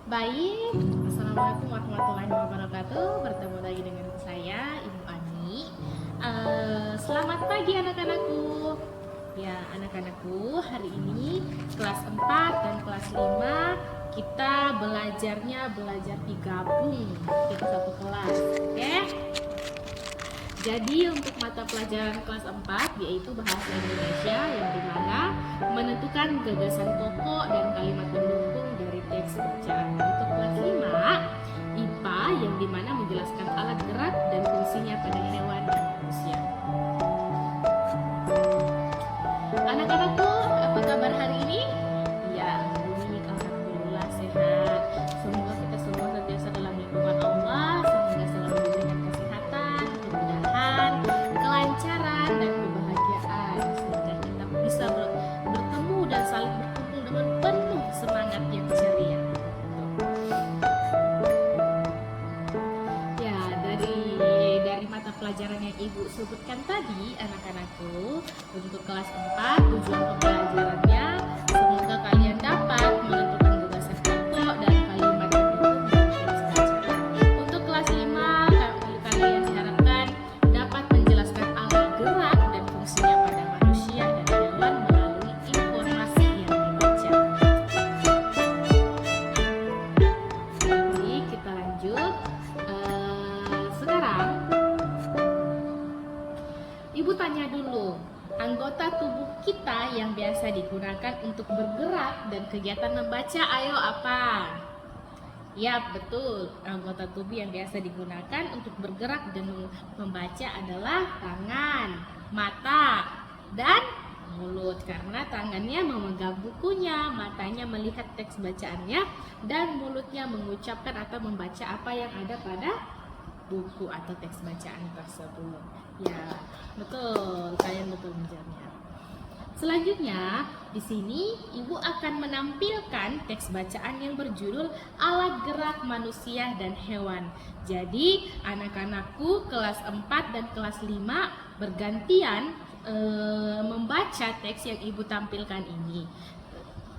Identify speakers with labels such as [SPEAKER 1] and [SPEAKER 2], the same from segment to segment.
[SPEAKER 1] Baik, Assalamualaikum warahmatullahi wabarakatuh. Bertemu lagi dengan saya, Ibu Ani. Selamat pagi anak-anakku. Ya, anak-anakku, hari ini kelas 4 dan kelas 5 kita belajar digabung, kita satu kelas, oke? Jadi untuk mata pelajaran kelas 4 yaitu Bahasa Indonesia yang dimana menentukan gagasan pokok dan kalimat pendukung dari teks bacaan. Untuk kelas 5 IPA yang dimana menjelaskan alat gerak dan fungsinya pada hewan dan manusia. Anak-anakku, apa kabar hari ini? Ya, ini alhamdulillah sehat. Semoga kita semua senantiasa dalam lindungan Allah, semoga selalu diberikan kesehatan, kemudahan, kelancaran dan kebahagiaan sehingga kita bisa bertemu dan saling berkumpul dengan penuh semangat yang ceria. Ya, dari mata pelajaran yang Ibu sebutkan tadi, anak-anakku, untuk kelas 4 tujuan pembelajarannya semoga kalian dapat menentukan gagasan pokok dan kalimat pendukung dari teks bacaan. Untuk kelas 5 kalian diharapkan dapat menjelaskan alat gerak dan fungsinya pada manusia dan hewan melalui informasi yang dibaca. Jadi kita lanjut. Sekarang Ibu tanya dulu, anggota tubuh kita yang biasa digunakan untuk bergerak dan kegiatan membaca, ayo apa? Ya, betul. Anggota tubuh yang biasa digunakan untuk bergerak dan membaca adalah tangan, mata, dan mulut. Karena tangannya memegang bukunya, matanya melihat teks bacaannya, dan mulutnya mengucapkan atau membaca apa yang ada pada buku atau teks bacaan tersebut. Ya, betul. Kalian betul menjawabnya. Selanjutnya, di sini Ibu akan menampilkan teks bacaan yang berjudul Alat Gerak Manusia dan Hewan. Jadi, anak-anakku kelas 4 dan kelas 5 bergantian membaca teks yang Ibu tampilkan ini.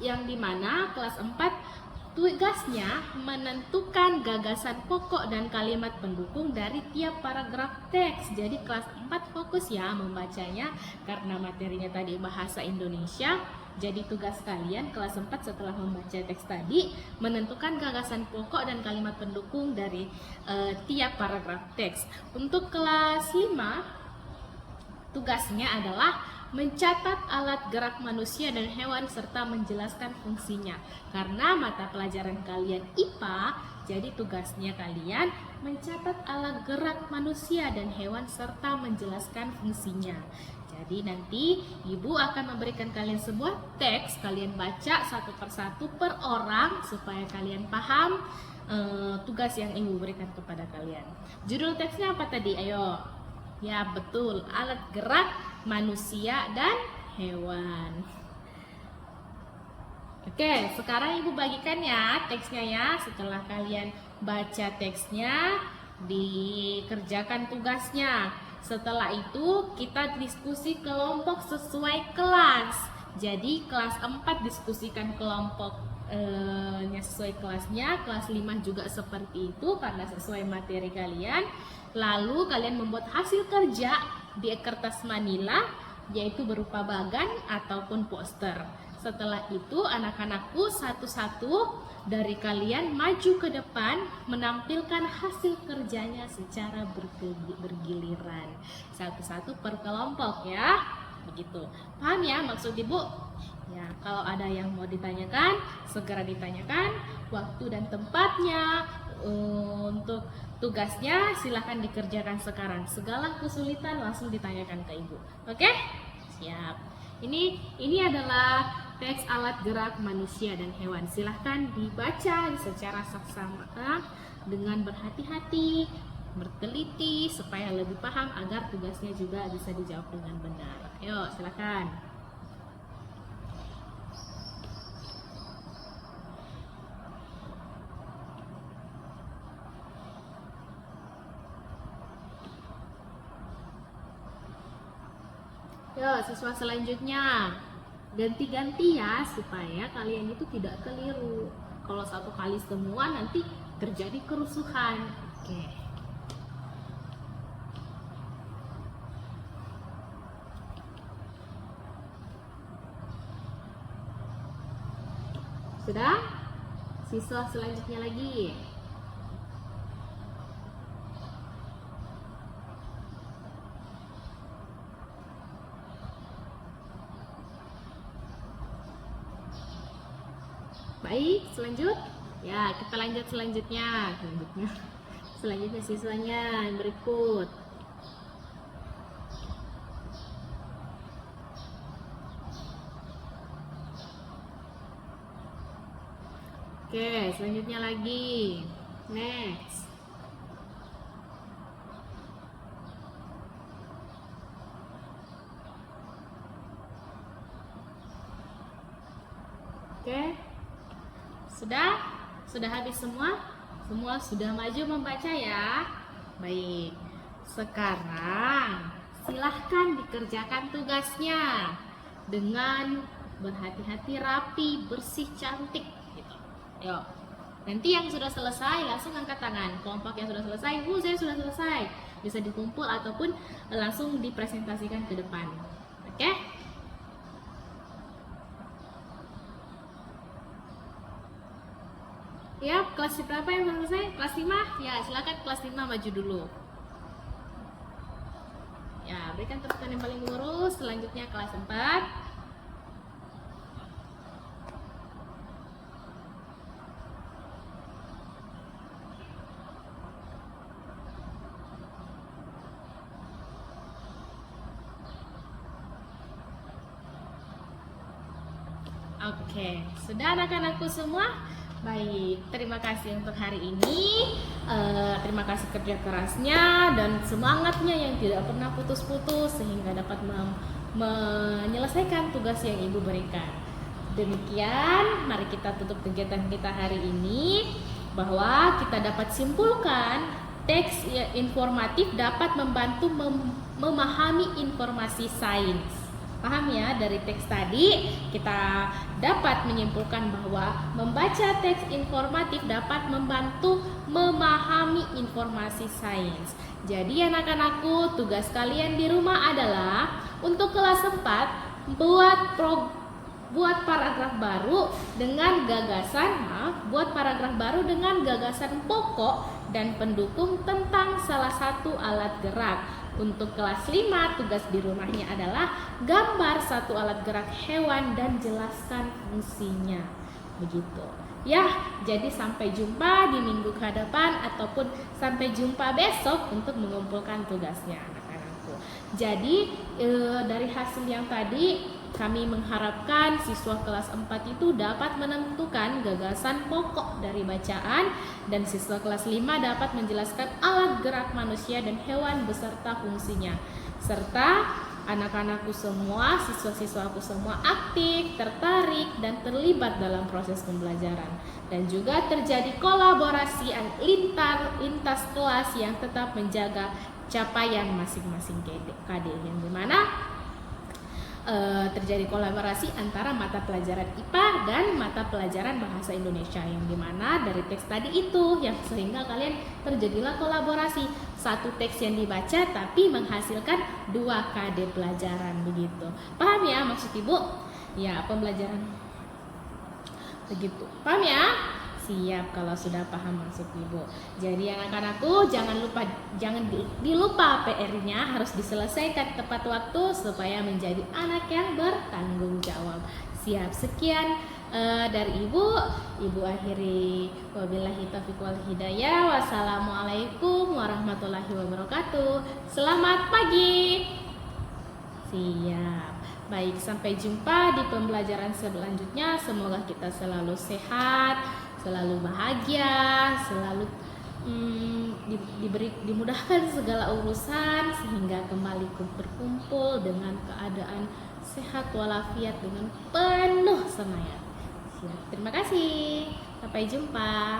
[SPEAKER 1] Yang dimana kelas 4 tugasnya menentukan gagasan pokok dan kalimat pendukung dari tiap paragraf teks. Jadi kelas 4 fokus ya membacanya karena materinya tadi bahasa Indonesia. Jadi tugas kalian kelas 4 setelah membaca teks tadi menentukan gagasan pokok dan kalimat pendukung dari tiap paragraf teks. Untuk kelas 5 tugasnya adalah mencatat alat gerak manusia dan hewan serta menjelaskan fungsinya. Karena mata pelajaran kalian IPA, jadi tugasnya kalian mencatat alat gerak manusia dan hewan serta menjelaskan fungsinya. Jadi nanti Ibu akan memberikan kalian sebuah teks, kalian baca satu persatu per orang supaya kalian paham tugas yang Ibu berikan kepada kalian. Judul teksnya apa tadi? Ayo. Ya, betul, alat gerak manusia dan hewan. Oke, sekarang Ibu bagikan ya teksnya ya. Setelah kalian baca teksnya, dikerjakan tugasnya. Setelah itu kita diskusi kelompok sesuai kelas. Jadi kelas 4 diskusikan kelompoknya sesuai kelasnya, kelas 5 juga seperti itu karena sesuai materi kalian. Lalu kalian membuat hasil kerja di kertas manila, yaitu berupa bagan ataupun poster. Setelah itu anak-anakku satu-satu dari kalian maju ke depan menampilkan hasil kerjanya secara bergiliran. Satu-satu per kelompok ya. Begitu. Paham ya maksud Ibu? Ya, kalau ada yang mau ditanyakan, segera ditanyakan. Waktu dan tempatnya untuk tugasnya silahkan dikerjakan sekarang. Segala kesulitan langsung ditanyakan ke Ibu. Oke? Siap. Ini adalah teks alat gerak manusia dan hewan. Silahkan dibaca secara saksama dengan berhati-hati, berteliti supaya lebih paham agar tugasnya juga bisa dijawab dengan benar. Ayo, silahkan. Ya, siswa selanjutnya ganti-ganti ya supaya kalian itu tidak keliru. Kalau satu kali semua nanti terjadi kerusuhan. Oke. Sudah? Siswa selanjutnya lagi. Baik, ya kita lanjut selanjutnya siswanya yang berikut. Oke, selanjutnya lagi. Next. Oke. Sudah habis semua? Semua sudah maju membaca ya? Baik. Sekarang silahkan dikerjakan tugasnya dengan berhati-hati, rapi, bersih, cantik gitu. Yuk. Nanti yang sudah selesai langsung angkat tangan. Kelompok yang sudah selesai, saya sudah selesai. Bisa dikumpul ataupun langsung dipresentasikan ke depan. Oke? Ya, kelas berapa yang belum selesai? Kelas 5? Ya, silakan kelas 5 maju dulu. Ya, berikan tepuk tangan yang paling lurus. Selanjutnya kelas 4. Oke, sudah anak-anakku semua? Baik, terima kasih untuk hari ini. Terima kasih kerja kerasnya dan semangatnya yang tidak pernah putus-putus sehingga dapat menyelesaikan tugas yang Ibu berikan. Demikian, mari kita tutup kegiatan kita hari ini bahwa kita dapat simpulkan teks informatif dapat membantu memahami informasi sains. Paham ya, dari teks tadi kita dapat menyimpulkan bahwa membaca teks informatif dapat membantu memahami informasi sains. Jadi anak-anakku, tugas kalian di rumah adalah untuk kelas 4 buat paragraf baru dengan gagasan pokok dan pendukung tentang salah satu alat gerak. Untuk kelas 5, tugas di rumahnya adalah gambar satu alat gerak hewan dan jelaskan fungsinya. Begitu. Ya, jadi sampai jumpa di minggu ke depan ataupun sampai jumpa besok untuk mengumpulkan tugasnya anak-anakku. Jadi dari hasil yang tadi kami mengharapkan siswa kelas 4 itu dapat menentukan gagasan pokok dari bacaan dan siswa kelas 5 dapat menjelaskan alat gerak manusia dan hewan beserta fungsinya. Serta anak-anakku semua, siswa-siswaku semua aktif, tertarik, dan terlibat dalam proses pembelajaran. Dan juga terjadi kolaborasi lintas kelas yang tetap menjaga capaian masing-masing KD yang dimana terjadi kolaborasi antara mata pelajaran IPA dan mata pelajaran bahasa Indonesia yang dimana dari teks tadi itu yang sehingga kalian terjadilah kolaborasi, satu teks yang dibaca tapi menghasilkan 2 KD pelajaran begitu. Paham ya maksud Ibu? Ya, pembelajaran begitu. Paham ya? Siap kalau sudah paham maksud Ibu. Jadi anak-anakku jangan dilupa PR-nya harus diselesaikan tepat waktu supaya menjadi anak yang bertanggung jawab. Siap, sekian dari Ibu akhiri wabillahi taufiq wal hidayah. Wassalamualaikum warahmatullahi wabarakatuh. Selamat pagi. Siap. Baik, sampai jumpa di pembelajaran selanjutnya. Semoga kita selalu sehat, selalu bahagia, selalu dimudahkan segala urusan sehingga kembali berkumpul dengan keadaan sehat walafiat dengan penuh semangat. Terima kasih. Sampai jumpa.